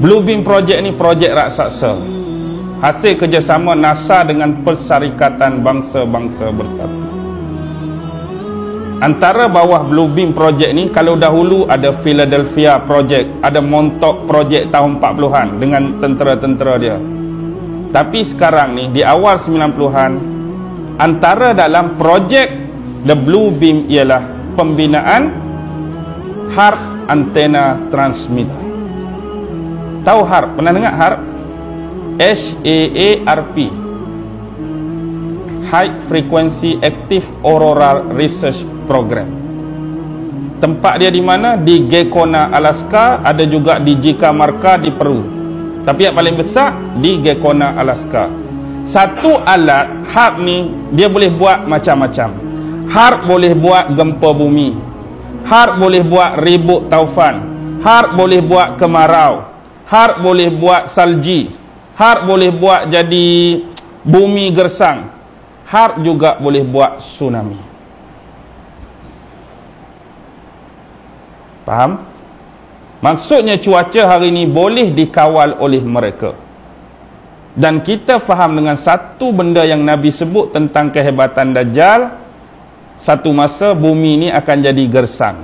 Bluebeam Project ni projek raksasa, hasil kerjasama NASA dengan Persyarikatan Bangsa-Bangsa Bersatu. Antara bawah Bluebeam Project ni, kalau dahulu ada Philadelphia Project, ada Montauk Project tahun 40-an dengan tentera-tentera dia. Tapi sekarang ni, di awal 90-an, antara dalam projek The Bluebeam ialah pembinaan HAARP Antenna Transmitter. Tahu HAARP? Pernah dengar HAARP? HAARP, High Frequency Active Auroral Research Program. Tempat dia di mana? Di Gekona, Alaska. Ada juga di Jicamarca di Peru. Tapi yang paling besar di Gekona, Alaska. Satu alat HAARP ni, dia boleh buat macam-macam. HAARP boleh buat gempa bumi, HAARP boleh buat ribut taufan, HAARP boleh buat kemarau, HAARP boleh buat salji, HAARP boleh buat jadi bumi gersang, HAARP juga boleh buat tsunami. Faham? Maksudnya cuaca hari ini boleh dikawal oleh mereka. Dan kita faham dengan satu benda yang Nabi sebut tentang kehebatan Dajjal. Satu masa bumi ini akan jadi gersang.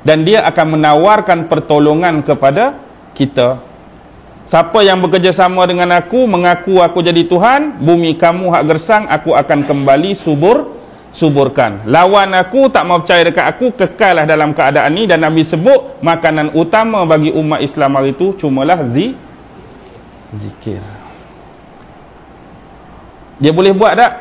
Dan dia akan menawarkan pertolongan kepada kita. Siapa yang bekerjasama dengan aku, mengaku aku jadi Tuhan, bumi kamu hak gersang, aku akan kembali suburkan. Lawan aku, tak mau percaya dekat aku, kekallah dalam keadaan ini. Dan Nabi sebut makanan utama bagi umat Islam hari itu cumalah zikir. Dia boleh buat tak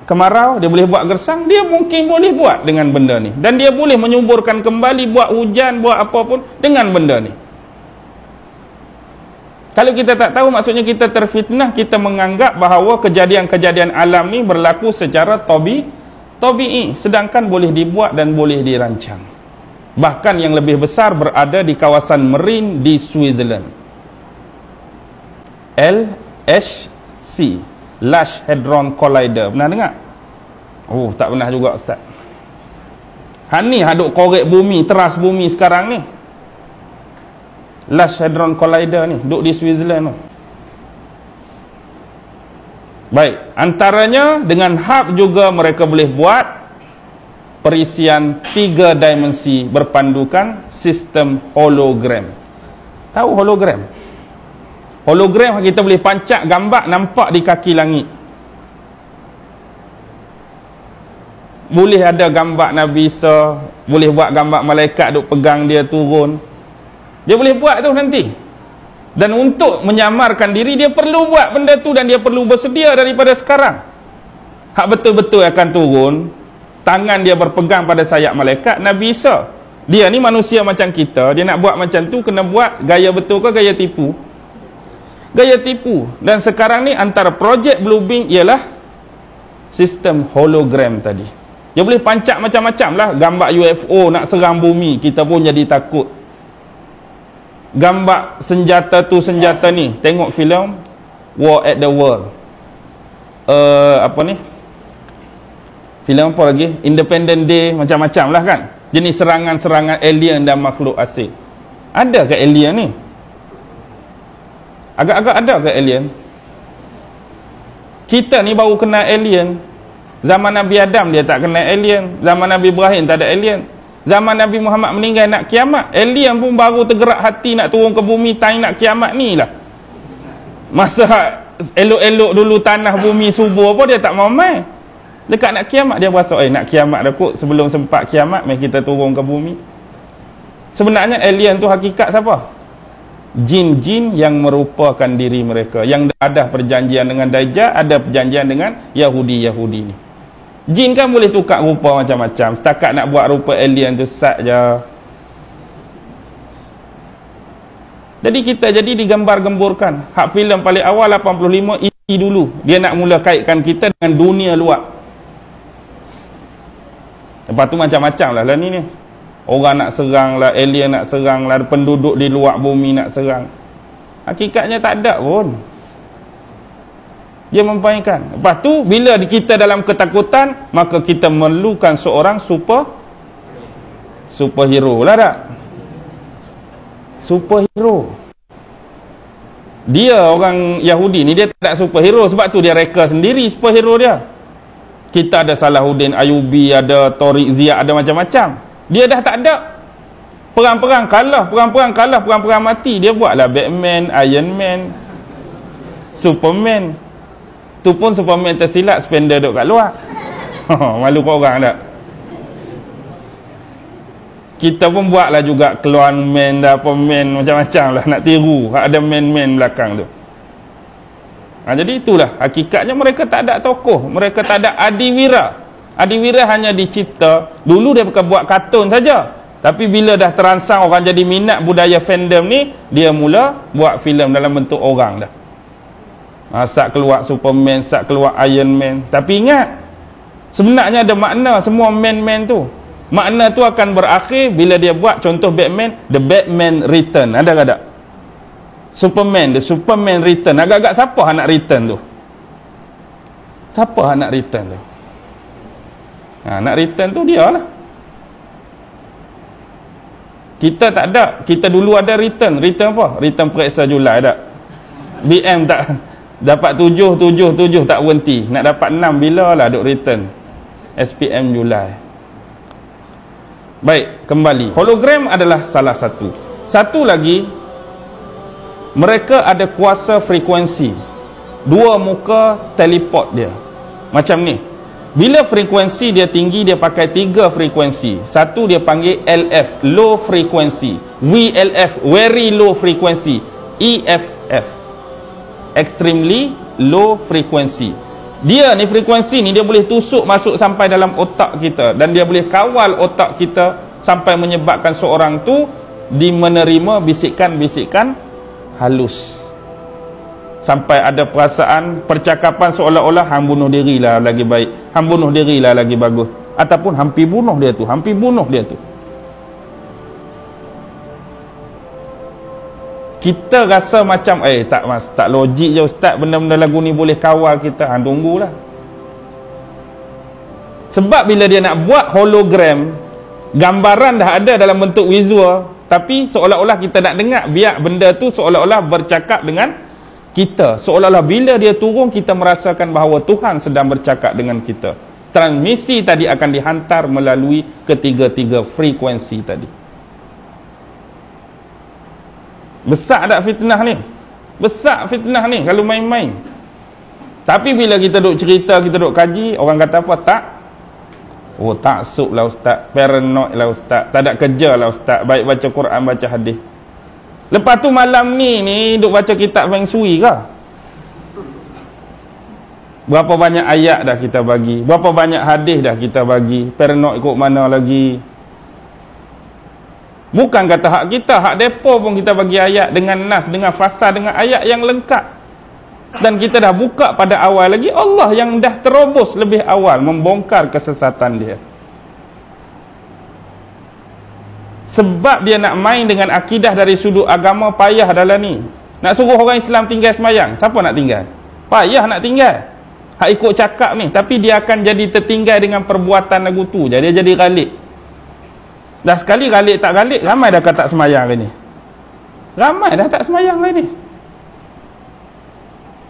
kemarau? Dia boleh buat gersang? Dia mungkin boleh buat dengan benda ni. Dan dia boleh menyuburkan kembali, buat hujan, buat apa pun dengan benda ni. Kalau kita tak tahu, maksudnya kita terfitnah, kita menganggap bahawa kejadian-kejadian alam ni berlaku secara tabi'i, sedangkan boleh dibuat dan boleh dirancang. Bahkan yang lebih besar berada di kawasan marine di Switzerland. LHC, Large Hadron Collider. Pernah dengar? Oh, tak pernah juga Ustaz. Ni haduk korek bumi, teras bumi sekarang ni. Large Hadron Collider ni, duduk di Switzerland tu. Baik, antaranya dengan HAARP juga mereka boleh buat perisian 3 dimensi berpandukan sistem hologram. Tahu hologram? Hologram kita boleh pancak gambar nampak di kaki langit. Boleh ada gambar Nabi Isa, boleh buat gambar malaikat duk pegang dia turun. Dia boleh buat tu nanti. Dan untuk menyamarkan diri, dia perlu buat benda tu dan dia perlu bersedia daripada sekarang. Hak betul-betul akan turun, tangan dia berpegang pada sayap malaikat. Nabi Isa, dia ni manusia macam kita, dia nak buat macam tu, kena buat gaya betul ke gaya tipu? Gaya tipu. Dan sekarang ni antara projek Bluebeam ialah sistem hologram tadi. Dia boleh pancak macam-macam lah. Gambar UFO nak serang bumi, kita pun jadi takut. Gambar senjata tu senjata ni, tengok filem War at the World, apa ni filem apa lagi, Independence Day, macam-macam lah kan, jenis serangan-serangan alien dan makhluk asing. Ada ke alien ni? Agak-agak ada ke alien? Kita ni baru kenal alien. Zaman Nabi Adam dia tak kenal alien, zaman Nabi Ibrahim tak ada alien. Zaman Nabi Muhammad meninggal nak kiamat, alien pun baru tergerak hati nak turun ke bumi, tanya nak kiamat ni lah. Masa elok-elok dulu tanah bumi subur pun dia tak mau main. Dekat nak kiamat dia berasa, nak kiamat dah kot, sebelum sempat kiamat mari kita turun ke bumi. Sebenarnya alien tu hakikat siapa? Jin-jin yang merupakan diri mereka, yang ada perjanjian dengan Dajjal, ada perjanjian dengan Yahudi-Yahudi ni. Jin kan boleh tukar rupa macam-macam. Setakat nak buat rupa alien tu sat je. Jadi kita jadi digambar-gemburkan. Hak filem paling awal 85 E.T. dulu. Dia nak mula kaitkan kita dengan dunia luar. Lepas tu macam-macam lah ni. Orang nak serang lah, alien nak serang lah, penduduk di luar bumi nak serang. Hakikatnya tak ada pun. Dia mempainkan. Lepas tu bila kita dalam ketakutan, maka kita memerlukan seorang superhero lah tak? Superhero. Dia orang Yahudi ni, dia tak ada superhero, sebab tu dia reka sendiri superhero dia. Kita ada Salahuddin Ayyubi, ada Tariq Ziyad, ada macam-macam. Dia dah tak ada. Perang-perang kalah, perang-perang mati. Dia buatlah Batman, Iron Man, Superman. Tu pun Superman tersilap, spender duduk kat luar. Malu kau orang tak? Kita pun buatlah juga keluar man dah, apa man macam-macam lah, nak tiru ada man belakang tu. Jadi itulah hakikatnya, mereka tak ada tokoh, mereka tak ada adiwira. Adiwira hanya dicipta dulu, dia bukan buat kartun saja, tapi bila dah terangsang orang jadi minat budaya fandom ni, dia mula buat filem dalam bentuk orang dah. Sak keluar Superman, sak keluar Iron Man. Tapi ingat, sebenarnya ada makna semua man tu. Makna tu akan berakhir bila dia buat contoh Batman, The Batman Return. Ada ke tak? Superman, The Superman Return. Agak-agak siapa nak return tu? Siapa nak return tu? Nak return tu dia lah. Kita tak ada. Kita dulu ada return. Return apa? Return periksa Julai tak? BM tak dapat 7 tak berhenti. Nak dapat 6 bila lah duk return. SPM Julai. Baik, kembali. Hologram adalah salah satu. Satu lagi, mereka ada kuasa frekuensi. Dua muka teleport dia. Macam ni. Bila frekuensi dia tinggi, dia pakai 3 frekuensi. Satu dia panggil LF, low frequency. VLF, very low frequency. EFF, extremely low frequency. Dia ni, frekuensi ni, dia boleh tusuk masuk sampai dalam otak kita, dan dia boleh kawal otak kita sampai menyebabkan seorang tu menerima bisikan-bisikan halus, sampai ada perasaan percakapan seolah-olah hang bunuh diri lah lagi baik, hang bunuh diri lah lagi bagus, ataupun hampir bunuh dia tu, hampir bunuh dia tu. Kita rasa macam tak logik je ustaz, benda-benda lagu ni boleh kawal kita. Tunggulah. Sebab bila dia nak buat hologram, gambaran dah ada dalam bentuk visual, tapi seolah-olah kita nak dengar, biar benda tu seolah-olah bercakap dengan kita, seolah-olah bila dia turun kita merasakan bahawa Tuhan sedang bercakap dengan kita. Transmisi tadi akan dihantar melalui ketiga-tiga frekuensi tadi. Besar tak fitnah ni? Besar fitnah ni kalau main-main. Tapi bila kita duk cerita, kita duk kaji, orang kata apa? Taksub lah ustaz, paranoid lah ustaz, tak ada kerja lah ustaz, baik baca Quran, baca hadis. Lepas tu malam ni duk baca kitab Feng Shui ke? Berapa banyak ayat dah kita bagi, berapa banyak hadis dah kita bagi, paranoid ikut mana lagi? Bukan kata hak kita, hak depa pun kita bagi ayat dengan nas, dengan fasal, dengan ayat yang lengkap. Dan kita dah buka pada awal lagi, Allah yang dah terobos lebih awal membongkar kesesatan dia. Sebab dia nak main dengan akidah dari sudut agama, payah dalam ni. Nak suruh orang Islam tinggal semayang, siapa nak tinggal? Payah nak tinggal. Hak ikut cakap ni, tapi dia akan jadi tertinggal dengan perbuatan lagu tu. Jadi dia jadi galik. Dah sekali galik tak galik, ramai dah tak semayang hari ni. Ramai dah tak semayang hari ni.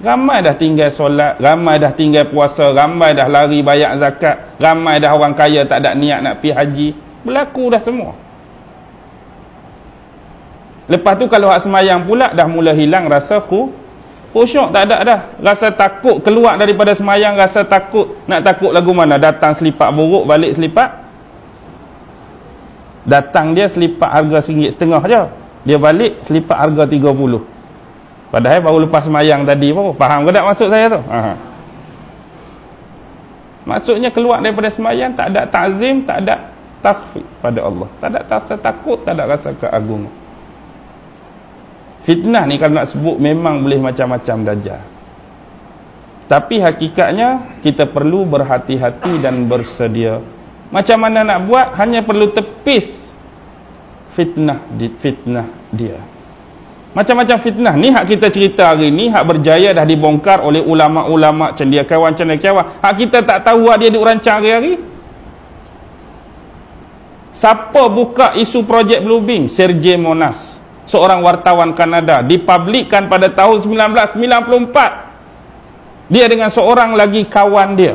Ramai dah tinggal solat, ramai dah tinggal puasa, ramai dah lari bayar zakat, ramai dah orang kaya tak ada niat nak pergi haji. Berlaku dah semua. Lepas tu kalau hak semayang pula dah mula hilang rasa khusyuk, tak ada dah. Rasa takut keluar daripada semayang, rasa takut. Nak takut lagu mana? Datang selipak buruk, balik selipak. Datang dia selipak harga RM1.50 je. Dia balik selipak harga 30. Padahal baru lepas semayang tadi pun. Faham ke tak maksud saya tu? Maksudnya keluar daripada semayang tak ada ta'zim, tak ada takhfif pada Allah. Tak ada rasa takut, tak ada rasa keagungan. Fitnah ni kalau nak sebut memang boleh macam-macam dajjal. Tapi hakikatnya kita perlu berhati-hati dan bersedia. Macam mana nak buat? Hanya perlu tepis fitnah dia. Macam-macam fitnah ni hak kita cerita hari ni, hak berjaya dah dibongkar oleh ulama-ulama cendekiawan. Hak kita tak tahu dia duk rancang hari-hari. Siapa buka isu projek Bluebeam? Sergei Monas. seorang wartawan Kanada, dipublikkan pada tahun 1994. Dia dengan seorang lagi kawan dia.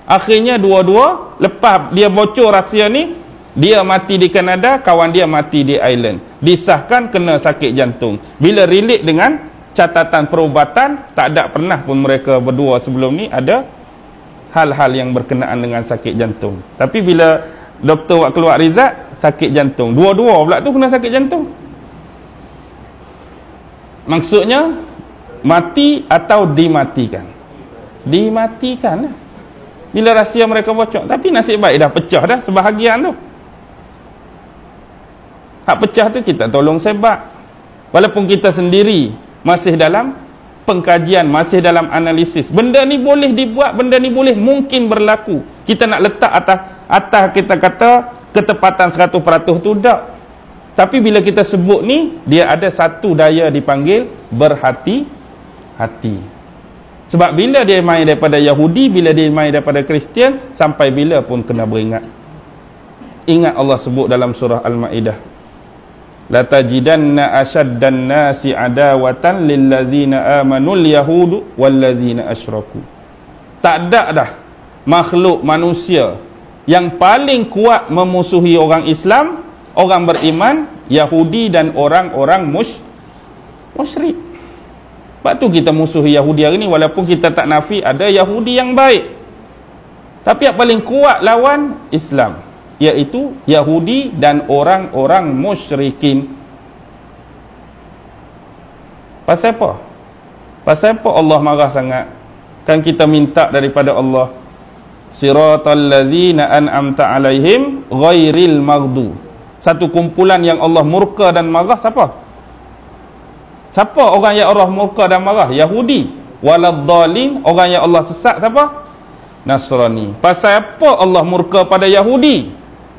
Akhirnya dua-dua, lepas dia bocor rahsia ni, dia mati di Kanada, kawan dia mati di Ireland. Disahkan kena sakit jantung. Bila relate dengan catatan perubatan, tak ada pernah pun mereka berdua sebelum ni ada hal-hal yang berkenaan dengan sakit jantung. Tapi bila doktor buat keluar result, sakit jantung. Dua-dua pula tu kena sakit jantung. Maksudnya mati atau dimatikan. Dimatikan lah. Bila rahsia mereka bocor. Tapi nasib baik dah pecah dah sebahagian tu. Hak pecah tu kita tolong sebab. Walaupun kita sendiri masih dalam pengkajian, masih dalam analisis. Benda ni boleh dibuat, benda ni boleh mungkin berlaku. Kita nak letak atas kita kata ketepatan 100% tu tak. Tapi bila kita sebut ni, dia ada satu daya dipanggil berhati-hati. Sebab bila dia main daripada Yahudi, bila dia main daripada Kristian, sampai bila pun kena beringat. Ingat Allah sebut dalam surah Al-Ma'idah, la tajidanna ashaddan nasi adawatan lillazina amanul yahudu wallazina asyraku. Tak ada dah makhluk manusia yang paling kuat memusuhi orang Islam, orang beriman, Yahudi dan orang-orang musyrik. Sebab tu kita musuhi Yahudi hari ni, walaupun kita tak nafi ada Yahudi yang baik. Tapi yang paling kuat lawan Islam, iaitu Yahudi dan orang-orang musyrikin. Pasal apa? Pasal apa Allah marah sangat? Kan kita minta daripada Allah, siratal ladzina an'amta alaihim ghairil maghdu. Satu kumpulan yang Allah murka dan marah siapa? Siapa orang yang Allah murka dan marah? Yahudi. Waladdallin, orang yang Allah sesat siapa? Nasrani. Pasal apa Allah murka pada Yahudi?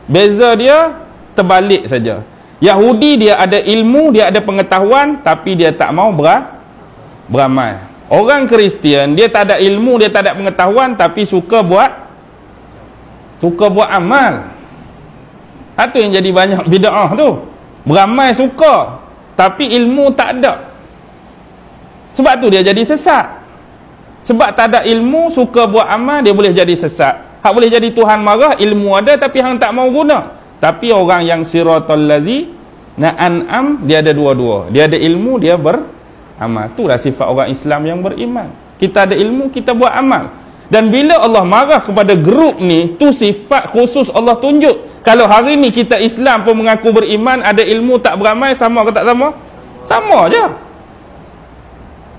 Beza dia terbalik saja. Yahudi dia ada ilmu, dia ada pengetahuan, tapi dia tak mau beramal. Orang Kristian dia tak ada ilmu, dia tak ada pengetahuan, tapi suka buat amal. Itu yang jadi banyak bid'ah tu. Beramal suka, tapi ilmu tak ada. Sebab tu dia jadi sesat. Sebab tak ada ilmu, suka buat amal, dia boleh jadi sesat. Hak boleh jadi Tuhan marah, ilmu ada tapi hang tak mau guna. Tapi orang yang siratal ladzina an'am, dia ada dua-dua. Dia ada ilmu, dia beramal. Itulah sifat orang Islam yang beriman. Kita ada ilmu, kita buat amal. Dan bila Allah marah kepada grup ni, tu sifat khusus Allah tunjuk. Kalau hari ni kita Islam pun mengaku beriman, ada ilmu tak beramal, sama ke tak sama? Sama je.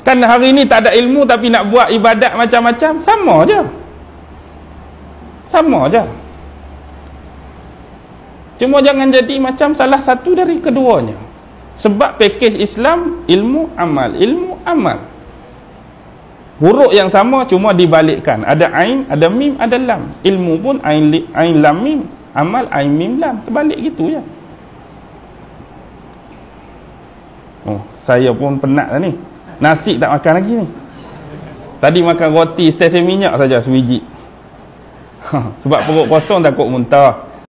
Kan hari ni tak ada ilmu tapi nak buat ibadat macam-macam, sama je. Sama je. Cuma jangan jadi macam salah satu dari keduanya. Sebab pakej Islam, ilmu, amal. Ilmu, amal. Huruf yang sama cuma dibalikkan. Ada ain, ada mim, ada lam. Ilmu pun ain lam mim. Amal ain mim lam, terbalik gitu ya. Oh, saya pun penat dah ni. Nasi tak makan lagi ni. Tadi makan roti stesen minyak saja sebiji. Sebab perut kosong takut muntah.